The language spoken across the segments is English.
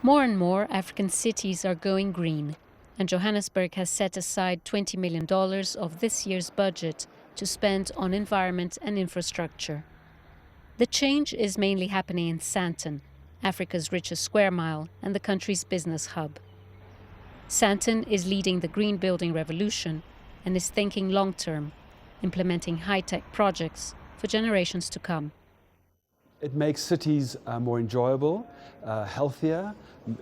More and more African cities are going green, and Johannesburg has set aside $20 million of this year's budget to spend on environment and infrastructure. The change is mainly happening in Sandton, Africa's richest square mile and the country's business hub. Sandton is leading the green building revolution and is thinking long-term, implementing high-tech projects for generations to come. It makes cities more enjoyable, healthier.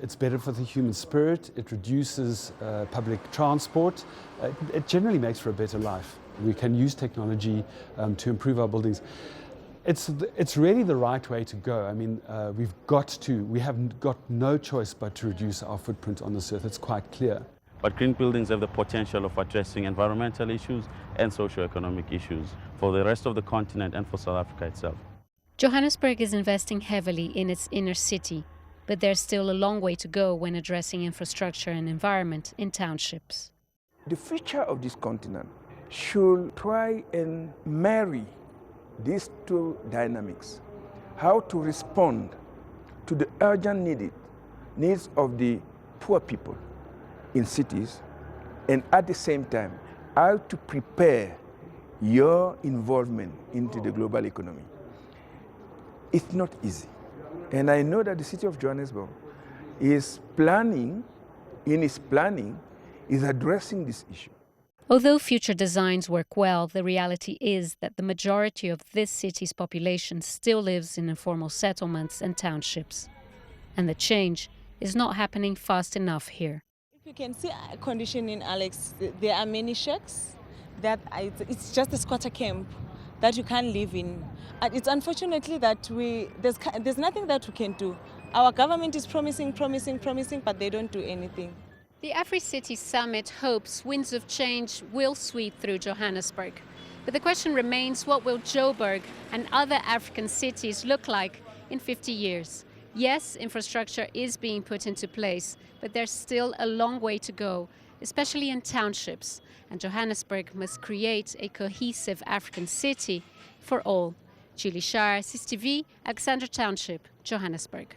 It's better for the human spirit. It reduces public transport. It generally makes for a better life. We can use technology to improve our buildings. It's really the right way to go. I mean, we have got no choice but to reduce our footprint on this earth. It's quite clear. But green buildings have the potential of addressing environmental issues and socio-economic issues for the rest of the continent and for South Africa itself. Johannesburg is investing heavily in its inner city, but there's still a long way to go when addressing infrastructure and environment in townships. The future of this continent should try and marry these two dynamics. How to respond to the urgent needs of the poor people in cities, and at the same time, how to prepare your involvement into the global economy. It's not easy. And I know that the city of Johannesburg is addressing this issue. Although future designs work well, the reality is that the majority of this city's population still lives in informal settlements and townships. And the change is not happening fast enough here. If you can see condition in Alex, there are many shacks that it's just a squatter camp that you can't live in. And it's unfortunately that there's nothing that we can do. Our government is promising, but they don't do anything. The Africites Summit hopes winds of change will sweep through Johannesburg. But the question remains, what will Joburg and other African cities look like in 50 years? Yes, infrastructure is being put into place, but there's still a long way to go, especially in townships. And Johannesburg must create a cohesive African city for all. Julie Scheier, CCTV, Alexandra Township, Johannesburg.